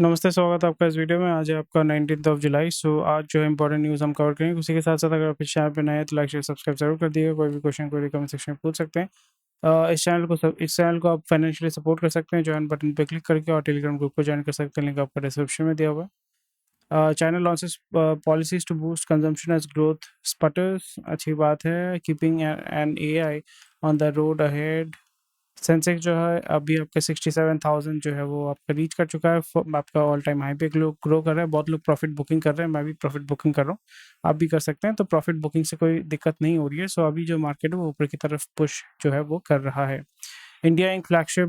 नमस्ते, स्वागत है आपका इस वीडियो में। आज है आपका 19th ऑफ जुलाई। आज जो है इंपॉर्टेंट न्यूज़ हम कवर करेंगे। उसी के साथ साथ अगर आप इस चैनल पे नए हैं तो लाइक शेयर सब्सक्राइब जरूर कर दीजिएगा। कोई भी क्वेश्चन कोई कमेंट सेक्शन में पूछ सकते हैं। इस चैनल को आप फाइनेंशियली सपोर्ट कर सकते हैं ज्वाइन बटन पे क्लिक करके, और टेलीग्राम ग्रुप को ज्वाइन कर सकते हैं, लिंक आपका डिस्क्रिप्शन में दिया हुआ है। China launches policies to boost consumption as growth sputters. अच्छी बात है। Keeping an eye on the road ahead. Sensex जो है अभी आपका 67,000 जो है वो आपका रीच कर चुका है। आपका ऑल टाइम हाई पे ग्रो कर रहा है। बहुत लोग प्रॉफिट बुकिंग कर रहे हैं, मैं भी प्रॉफिट बुकिंग कर रहा हूँ, आप भी कर सकते हैं। तो प्रॉफिट बुकिंग से कोई दिक्कत नहीं हो रही है। सो अभी जो मार्केट है वो ऊपर की तरफ पुश जो है वो कर रहा है। India Inc flagship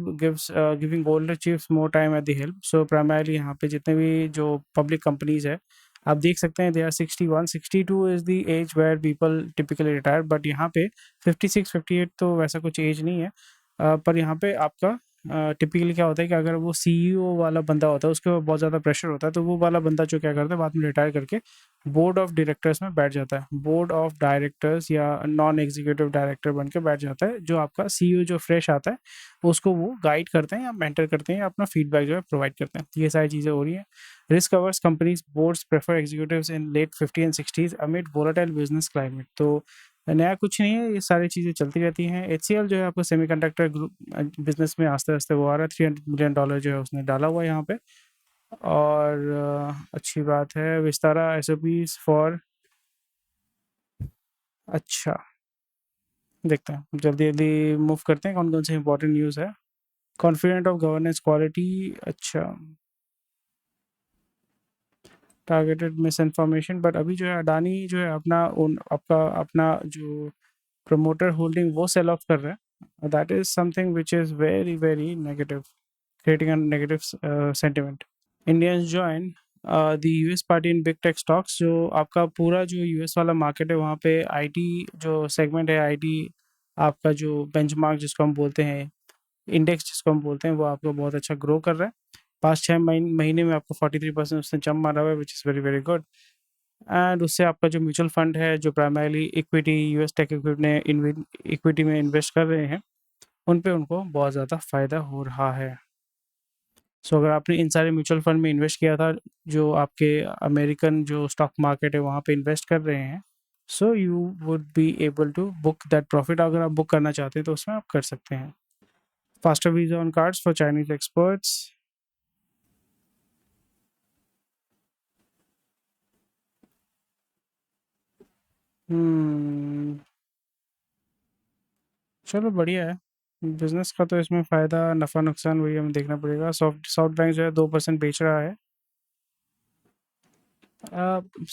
giving older chiefs more time at the helm. So primarily यहाँ पे जितने भी जो पब्लिक कंपनीज है आप देख सकते हैं, they are 61 62 is the age where people typically retire. But यहाँ पे 56 58 तो वैसा कुछ एज नहीं है। पर यहाँ पे आपका टिपिकली क्या होता है कि अगर वो सीईओ वाला बंदा होता है उसके ऊपर बहुत ज़्यादा प्रेशर होता है, तो वो वाला बंदा जो क्या करता है बाद में रिटायर करके बोर्ड ऑफ डायरेक्टर्स में बैठ जाता है। बोर्ड ऑफ डायरेक्टर्स या नॉन एग्जीक्यूटिव डायरेक्टर बन के बैठ जाता है। जो आपका सीईओ जो फ्रेश आता है उसको वो गाइड करते हैं या मेंटर करते हैं या अपना फीडबैक जो है प्रोवाइड करते हैं। ये सारी चीज़ें हो रही हैं। Risk covers companies boards prefer executives in late 50 and 60s amid volatile business climate. तो नया कुछ नहीं है, ये सारी चीज़ें चलती रहती हैं। एचसीएल जो है आपको सेमीकंडक्टर ग्रुप बिजनेस में आस्ते-आस्ते वो आ रहा है। $300 मिलियन जो है उसने डाला हुआ है यहाँ पे। और अच्छी बात है। विस्तारा एसओपीज़ फॉर अच्छा, देखते हैं। जल्दी-जल्दी मूव करते हैं कौन-कौन से इंपॉर्टेंट न्यूज़ है। Confident of governance quality. अच्छा, टारगेटेड मिस इन्फॉर्मेशन। बट अभी जो है अडानी जो है आपका अपना जो प्रमोटर होल्डिंग वो सेल ऑफ कर रहे हैं। That is something which is very very negative, creating a negative sentiment. Indians join the US party in big tech stocks. जो आपका पूरा जो यूएस वाला मार्केट है वहाँ पे आईटी जो सेगमेंट है, आईटी आपका जो बेंचमार्क जिसको हम बोलते हैं, इंडेक्स जिसको हम बोलते हैं, वो आपको बहुत अच्छा ग्रो कर रहा है। पास्ट 6 महीने में आपको 43% उसने जंप मारा हुआ है, which is very very good. And उससे आपका जो म्यूचुअल फंड है जो primarily equity US tech equity में इन्वेस्ट कर रहे हैं, उन पे उनको बहुत ज़्यादा फ़ायदा हो रहा है। सो अगर आपने इन सारे म्यूचुअल फंड में इन्वेस्ट किया था जो आपके अमेरिकन जो स्टॉक मार्केट है वहाँ पे इन्वेस्ट कर रहे हैं, so you would be able to book that profit. अगर आप बुक करना चाहते हैं तो उसमें आप कर सकते हैं। Faster visa on cards for Chinese experts. चलो बढ़िया है। बिजनेस का तो इसमें फ़ायदा नफ़ा नुकसान वही हमें देखना पड़ेगा। सॉफ्ट सॉफ्ट बैंक जो है 2% बेच रहा है।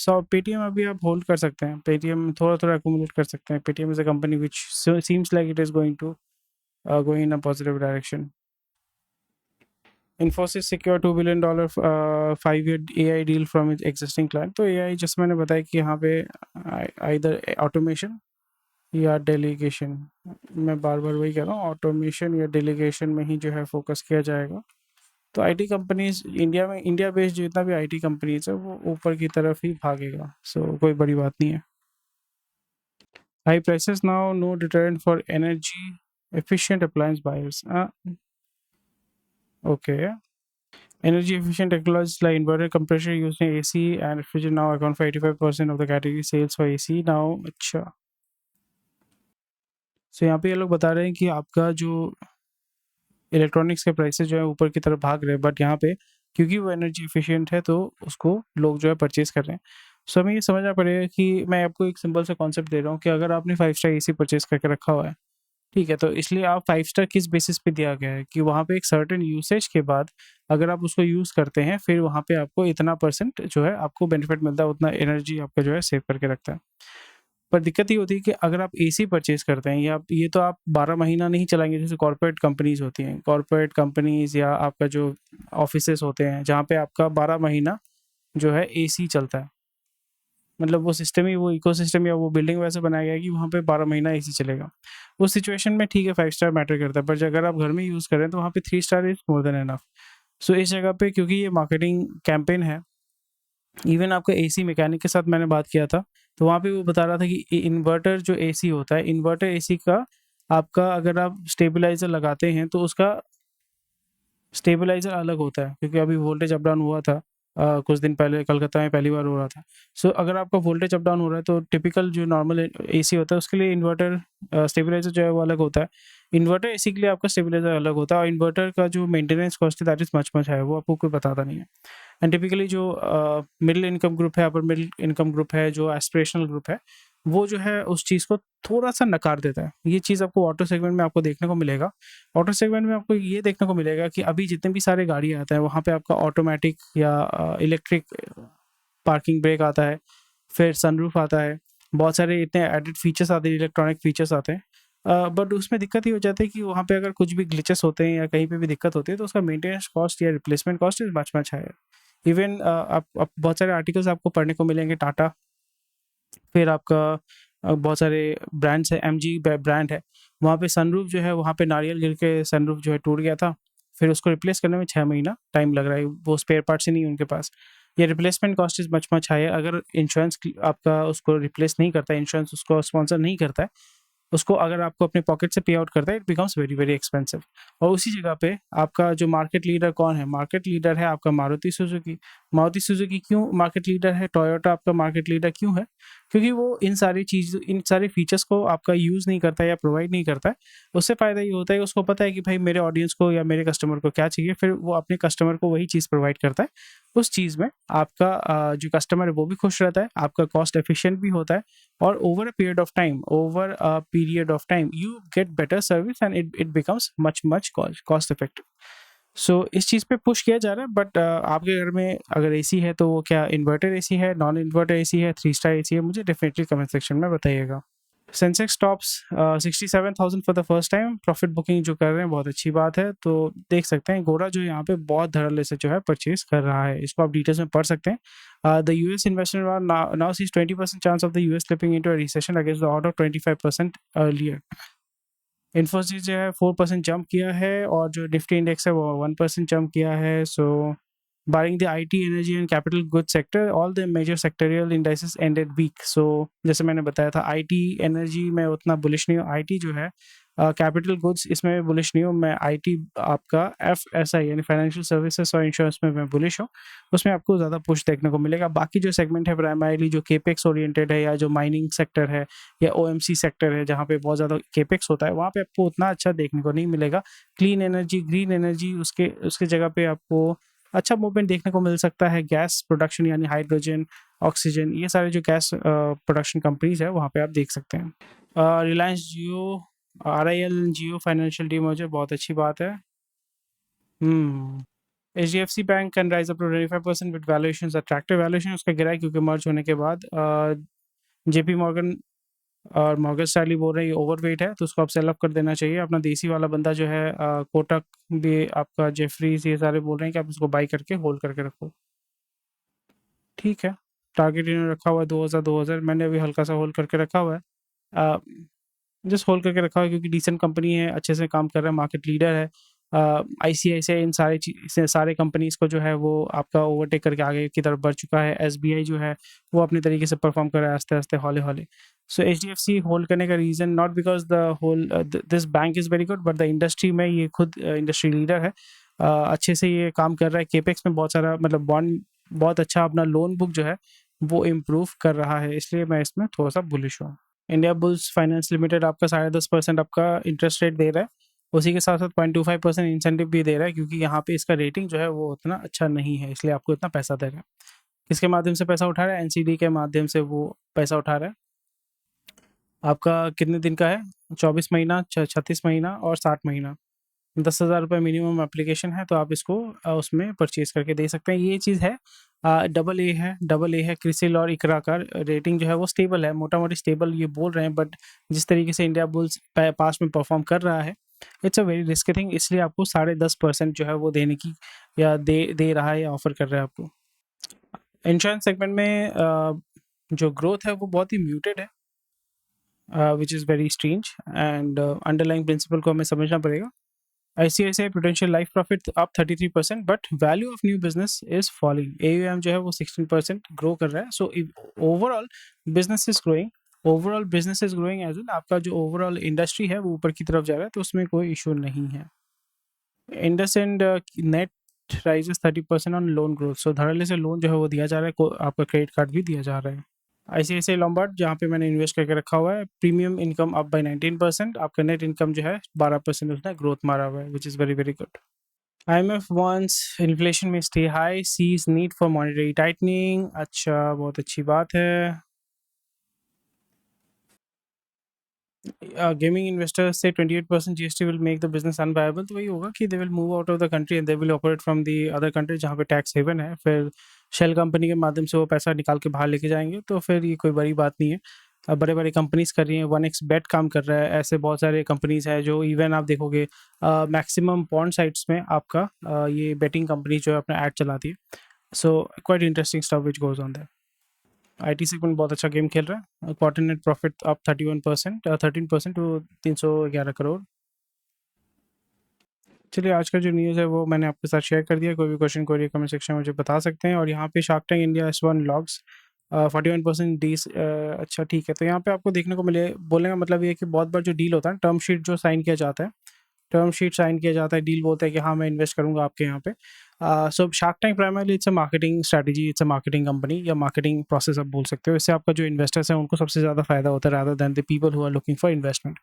पेटीएम अभी आप होल्ड कर सकते हैं। पेटीएम थोड़ा थोड़ा एकुमुलेट कर सकते हैं। Paytm is a company which seems like it is going to going in a positive direction. Infosys secure $2 billion 5-year AI deal from its existing client. तो AI जैसे मैंने बताया कि यहाँ पे इधर ऑटोमेशन या डेलीगेशन, मैं बार बार वही कह रहा हूँ, ऑटोमेशन या डेलीगेशन में ही जो है फोकस किया जाएगा। तो आईटी कंपनीज इंडिया में, इंडिया बेस्ड जितना भी आईटी कंपनीज है वो ऊपर की तरफ ही भागेगा। सो कोई बड़ी बात नहीं है। High prices now no deterrent for energy efficient appliance buyers. Okay. Energy efficient technologies like inverter compressor used in AC and refrigerator now account for 85% of the category sales for AC now. अच्छा, so यहाँ पे ये लोग बता रहे हैं कि आपका जो इलेक्ट्रॉनिक्स के प्राइसेस जो है ऊपर की तरफ भाग रहे हैं, बट यहाँ पे क्योंकि वो एनर्जी एफिशिएंट है तो उसको लोग जो है परचेज कर रहे हैं। सो हमें ये समझना पड़ेगा कि मैं आपको एक सिंपल सा कॉन्सेप्ट दे रहा हूँ कि अगर आपने 5 स्टार एसी परचेज करके रखा हुआ है, ठीक है, तो इसलिए आप 5 स्टार किस बेसिस पे दिया गया है कि वहाँ पे एक सर्टेन यूसेज के बाद अगर आप उसको यूज़ करते हैं फिर वहाँ पे आपको इतना परसेंट जो है आपको बेनिफिट मिलता है, उतना एनर्जी आपका जो है सेव करके रखता है। पर दिक्कत ये होती है कि अगर आप एसी परचेज करते हैं या ये तो आप 12 महीना नहीं चलाएंगे। जैसे कॉर्पोरेट कंपनीज होती हैं, कॉर्पोरेट कंपनीज या आपका जो ऑफिसेस होते हैं जहाँ पे आपका 12 महीना जो है एसी चलता है। मतलब वो सिस्टम ही, वो इकोसिस्टम या वो बिल्डिंग वैसे बनाया गया है कि वहाँ पे 12 महीना एसी चलेगा। उस सिचुएशन में ठीक है 5 स्टार मैटर करता है, पर अगर आप घर में यूज़ कर रहे हैं तो वहाँ पे 3 star is more than enough. So इस जगह पे क्योंकि ये मार्केटिंग कैंपेन है, इवन आपका एसी मैकेनिक के साथ मैंने बात किया था, तो वहाँ पे वो बता रहा था कि इन्वर्टर जो एसी होता है, इन्वर्टर एसी का आपका अगर आप स्टेबलाइज़र लगाते हैं तो उसका स्टेबलाइज़र अलग होता है, क्योंकि अभी वोल्टेज अप डाउन हुआ था कुछ दिन पहले कलकत्ता में पहली बार हो रहा था। सो अगर आपका वोल्टेज अप डाउन हो रहा है तो टिपिकल जो नॉर्मल एसी होता है उसके लिए इन्वर्टर स्टेबलाइज़र जो है वो अलग होता है। इन्वर्टर एसी के लिए आपका स्टेबलाइज़र अलग होता है, और इन्वर्टर का जो मेंटेनेंस कॉस्ट है दैट इज़ मच हाई, वो आपको कोई बताता नहीं है। एंड टिपिकली जो मिडिल इनकम ग्रुप है, अपर मिडिल इनकम ग्रुप है, जो एस्पिरेशनल ग्रुप है, वो जो है उस चीज़ को थोड़ा-सा नकार देता है। ये चीज़ आपको ऑटो सेगमेंट में आपको देखने को मिलेगा। ऑटो सेगमेंट में आपको ये देखने को मिलेगा कि अभी जितने भी सारे गाड़ी आते हैं, वहाँ पे आपका ऑटोमैटिक या इलेक्ट्रिक पार्किंग ब्रेक आता है, फिर सनरूफ आता है, बहुत सारे इतने एडेड फीचर्स आते हैं, इलेक्ट्रॉनिक फीचर्स आते हैं। बट उसमें दिक्कत ये हो जाती है कि वहाँ पे अगर कुछ भी ग्लिचेस होते हैं या कहीं पे भी दिक्कत होती है, तो उसका मेंटेनेंस कॉस्ट या replacement cost is much higher. Even आप बहुत सारे आर्टिकल्स आपको पढ़ने को मिलेंगे टाटा, फिर आपका बहुत सारे ब्रांड्स हैं, एमजी ब्रांड है, वहाँ पे सनरूफ जो है, वहाँ पे नारियल गिर के सनरूफ जो है टूट गया था, फिर उसको रिप्लेस करने में 6 महीना टाइम लग रहा है, वो स्पेयर पार्ट्स ही नहीं है उनके पास। ये replacement cost is much high है। अगर इंश्योरेंस आपका उसको रिप्लेस नहीं करता है, इंश्योरेंस उसको स्पॉन्सर नहीं करता है, उसको अगर आपको अपने पॉकेट से पे आउट करता है, it becomes very very expensive. और उसी जगह पे आपका जो मार्केट लीडर कौन है? मार्केट लीडर है आपका मारुति सुजुकी। मारुति सुजुकी क्यों मार्केट लीडर है? टोयोटा आपका मार्केट लीडर क्यों है? क्योंकि वो इन सारे फीचर्स को आपका यूज़ नहीं करता है या प्रोवाइड नहीं करता है। उससे फ़ायदा ये होता है कि उसको पता है कि भाई मेरे ऑडियंस को या मेरे कस्टमर को क्या चाहिए, फिर वो अपने कस्टमर को वही चीज़ प्रोवाइड करता है। उस चीज़ में आपका जो कस्टमर है वो भी खुश रहता है, आपका कॉस्ट एफिशिएंट भी होता है, और over a period of time you get better service and it becomes much cost effective. सो इस चीज़ पे पुश किया जा रहा है। बट आपके घर में अगर एसी है तो वो क्या इन्वर्टर एसी है, नॉन इन्वर्टर एसी है, 3 स्टार एसी है? मुझे डेफिनेटली कमेंट सेक्शन में बताइएगा। Sensex tops 67,000 for the first time. Profit booking जो कर रहे हैं बहुत अच्छी बात है। तो देख सकते हैं गोरा जो यहाँ पे बहुत धड़ल्ले से जो है परचेज कर रहा है, इसको आप डिटेल्स में पढ़ सकते हैं। The US investment now sees 20% chance of the US slipping into a recession against the order of 25% earlier. Infosys जो है 4% जंप किया है, और जो निफ्टी इंडेक्स है वो 1% जंप किया है। सो barring the IT, energy and capital goods sector, all the major sectorial indices ended weak. So जैसे मैंने बताया था, IT एनर्जी में उतना बुलिश नहीं हूँ। IT जो है कैपिटल गुड्स, इसमें मैं बुलिश नहीं हूँ। मैं IT आपका FSI यानी फाइनेंशियल सर्विसेज और इंश्योरेंस में मैं बुलिश हूँ। उसमें आपको ज़्यादा पुश देखने को मिलेगा। बाकी जो सेगमेंट है प्राइमरीली जो केपेक्स ओरिएंटेड है, या जो माइनिंग सेक्टर है या OMC सेक्टर है, जहाँ पे बहुत ज़्यादा केपेक्स होता है, वहाँ पे आपको उतना अच्छा देखने को नहीं मिलेगा। क्लीन एनर्जी, ग्रीन एनर्जी, उसके उसके जगह पे आपको अच्छा मूवमेंट देखने को मिल सकता है। गैस प्रोडक्शन यानी हाइड्रोजन, ऑक्सीजन, ये सारे जो गैस प्रोडक्शन कंपनीज है वहाँ पे आप देख सकते हैं। Reliance Jio, RIL Jio Financial demerger, बहुत अच्छी बात है। HDFC bank can rise up to 25% with valuations attractive. Valuation उसका गिरा है क्योंकि मर्ज होने के बाद JP मॉर्गन और मॉर्गन स्टैनली बोल रहे हैं ये ओवरवेट है, तो उसको आप सेल ऑफ कर देना चाहिए। अपना देसी वाला बंदा जो है कोटक भी, आपका जेफरीज, ये सारे बोल रहे हैं कि आप इसको बाई करके होल्ड करके रखो। ठीक है, टारगेट इन्होंने रखा हुआ है 2000, मैंने अभी हल्का सा होल्ड करके रखा हुआ है। जस्ट होल्ड करके रखा हुआ है क्योंकि डिसेंट कंपनी है, अच्छे से काम कर रहा है, मार्केट लीडर है। ICICI इन सारे कंपनीज को जो है वो आपका ओवरटेक करके आगे की तरफ बढ़ चुका है। SBI जो है वो अपने तरीके से परफॉर्म कर रहा है आस्ते आस्ते, हौले हौले। सो HDFC होल्ड करने का reason not because the whole this bank is very good, but the industry में ये खुद इंडस्ट्री लीडर है। अच्छे से ये काम कर रहा है। केपेक्स में बहुत सारा मतलब बॉन्ड, बहुत अच्छा अपना लोन बुक जो है वो इम्प्रूव कर रहा है, इसलिए मैं इसमें थोड़ा सा बुलिश हूँ। इंडिया बुल्स फाइनेंस लिमिटेड आपका 10.5% आपका इंटरेस्ट रेट दे रहा है, उसी के साथ साथ 0.25% इंसेंटिव भी दे रहा है, क्योंकि यहाँ पे इसका रेटिंग जो है वो उतना अच्छा नहीं है, इसलिए आपको इतना पैसा दे रहा है। किसके माध्यम से पैसा उठा रहा है? NCD के माध्यम से वो पैसा उठा रहा है। आपका कितने दिन का है? 24 महीना, 36 महीना और 60 महीना। 10,000 रुपये मिनिमम एप्लीकेशन है, तो आप इसको उसमें परचेज करके दे सकते हैं। ये चीज़ है AA है क्रिसिल और इकरा का रेटिंग जो है वो स्टेबल है, मोटा मोटी स्टेबल ये बोल रहे हैं। बट जिस तरीके से इंडिया बुल्स पास में परफॉर्म कर रहा है, it's a very risky thing, इसलिए आपको 10.5% जो है वो देने की या दे रहा है या ऑफर कर रहा है आपको। इंश्योरेंस सेगमेंट में जो ग्रोथ है वो बहुत ही म्यूटेड है, which is very strange, and underlying principle को हमें समझना पड़ेगा। ICICI Prudential Life Profit up 33%, but value of new business is falling. AUM जो है वो 16% ग्रो कर रहा है। So overall business is growing, overall business is growing as in आपका जो ओवरऑल इंडस्ट्री है वो ऊपर की तरफ जा रहा है, तो उसमें कोई इशू नहीं है। IndusInd net rises 30% on loan growth. So धड़ल्ले से लोन जो है वो दिया जा रहा है, आपका क्रेडिट कार्ड भी दिया जा रहा है। आईसीआईसीआई लॉम्बार्ड जहाँ पे मैंने इन्वेस्ट करके रखा हुआ है, प्रीमियम इनकम अप बाय 19%, आपका नेट इनकम जो है 12% उसने ग्रोथ मारा हुआ है, which is very very good. IMF wants inflation में stay high, sees need for monetary tightening. अच्छा, बहुत अच्छी बात है। गेमिंग इन्वेस्टर्स से 28% GST will make the business unviable. तो वही होगा कि they will move out of the country and they will operate from the other country जहाँ पे टैक्स हेवन है। फिर शेल कंपनी के माध्यम से वो पैसा निकाल के बाहर लेके जाएंगे, तो फिर ये कोई बड़ी बात नहीं है। बड़े बड़े कंपनीज कर रही हैं, 1x बेट काम कर रहा है, ऐसे बहुत सारे कंपनीज हैं जो इवन आप देखोगे मैक्सिमम पॉन साइट्स में आपका ये बेटिंग कंपनी जो है अपना ऐड चलाती है। So quite interesting stuff which goes on that. IT segment बहुत अच्छा गेम खेल रहा है। Quarter net profit up 31%, 13% to 311 crore. चलिए, आज का जो न्यूज़ है वो मैंने आपके साथ शेयर कर दिया। कोई भी क्वेश्चन कोई कमेंट सेक्शन में मुझे बता सकते हैं। और यहाँ पे shark tank India S1 logs 41% डीस। अच्छा ठीक है, तो यहाँ पे आपको देखने को मिले, बोलने का मतलब ये है कि बहुत बार जो डील होता है, टर्म शीट जो साइन किया जाता है, टर्म शीट साइन किया जाता है, डील बोलते हैं कि हाँ मैं इन्वेस्ट करूंगा आपके यहाँ पे। So shark tank primarily it's a marketing strategy, it's a marketing company या मार्केटिंग प्रोसेस आप बोल सकते हो। इससे आपका जो इन्वेस्टर्स हैं उनको सबसे ज़्यादा फायदा होता है rather than the people who are looking for investment.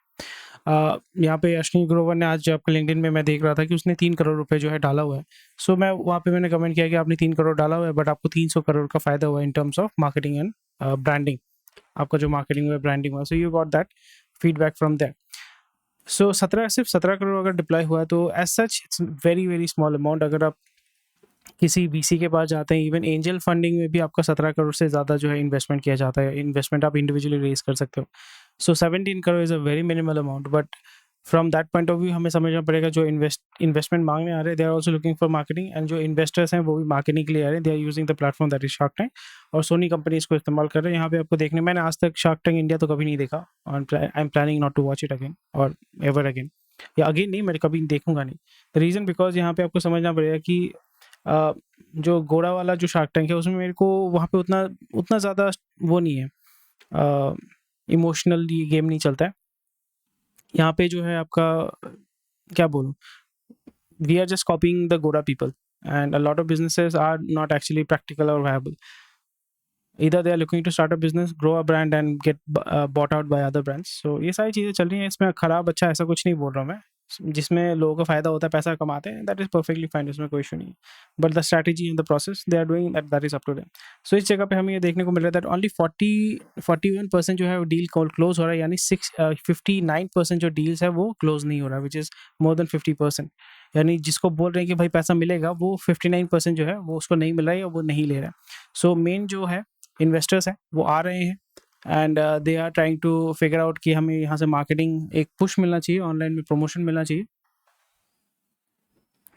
यहाँ पे अश्विनी ग्रोवर ने आज जो आपके लिंक्डइन में मैं देख रहा था कि उसने 3 करोड़ रुपए जो है डाला हुआ है। सो मैं वहाँ पे मैंने कमेंट किया कि आपने 3 करोड़ डाला हुआ है बट आपको 300 करोड़ का फायदा हुआ है in terms of marketing and branding. आपका जो मार्केटिंग हुआ ब्रांडिंग हुआ, so you got that feedback from that. सो 17 करोड़ अगर डिप्लॉय हुआ है तो as such it's very very small amount. अगर आप किसी वीसी के पास जाते हैं, इवन एंजल फंडिंग में भी आपका 17 करोड़ से ज़्यादा जो है इन्वेस्टमेंट किया जाता है। इन्वेस्टमेंट आप इंडिविजुअली रेज कर सकते हो। So 17 crore is a very minimal amount, but from that point of view हमें समझना पड़ेगा जो इन्वेस्टमेंट मांगने आ रहे हैं, they are also looking for marketing, and जो इन्वेस्टर्स हैं वो भी मार्केटिंग के लिए आ रहे हैं। They are using the platform that is Shark Tank, और सोनी कंपनी इसको इस्तेमाल कर रहे हैं। यहाँ पे आपको देखने, मैंने आज तक शार्क टैंक इंडिया तो कभी नहीं देखा, और I am planning not to watch it again और एवर अगेन, या अगेन नहीं, मैं कभी देखूंगा नहीं। द रीज़न बिकॉज यहाँ पे आपको समझना पड़ेगा कि अ, जो गोड़ा वाला जो शार्क टैंक है उसमें मेरे को वहाँ पे उतना उतना ज़्यादा वो नहीं है, इमोशनल ये गेम नहीं चलता है। यहाँ पे जो है आपका क्या बोलूँ, we are just copying the gora people, and a lot of businesses are not actually practical or viable. Either they are looking to start a business, grow a brand and get bought out by other brands. So ये सारी चीज़ें चल रही हैं। इसमें खराब अच्छा ऐसा कुछ नहीं बोल रहा हूँ मैं। जिसमें लोगों का फ़ायदा होता है, पैसा कमाते हैं, दैट इज़ परफेक्टली फाइन, इसमें कोई इशू नहीं है। But the strategy and the process they are doing that, that is up to them. So इस जगह पे हमें ये देखने को मिल रहा है दैट ओनली 41% जो है वो डील क्लोज हो रहा है, यानी 59% जो डील्स है वो क्लोज नहीं हो रहा है, विच इज़ मोर देन 50%। यानी जिसको बोल रहे हैं कि भाई पैसा मिलेगा, वो 59% जो है वो उसको नहीं मिल रहा है या वो नहीं ले रहा है। सो मेन जो है इन्वेस्टर्स हैं वो आ रहे हैं, and they are trying to figure out कि हमें यहाँ से मार्केटिंग एक पुश मिलना चाहिए, ऑनलाइन में प्रमोशन मिलना चाहिए,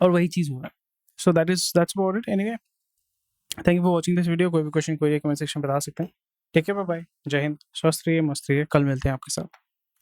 और वही चीज़ हो रहा है। So that's about it. Anyway, thank you for watching this video. कोई भी क्वेश्चन कोई कमेंट सेक्शन में बता सकते हैं। टेक केयर, बाय बाय, जय हिंद, स्वस्थ रहिए, मस्त रहिए, कल मिलते हैं आपके साथ।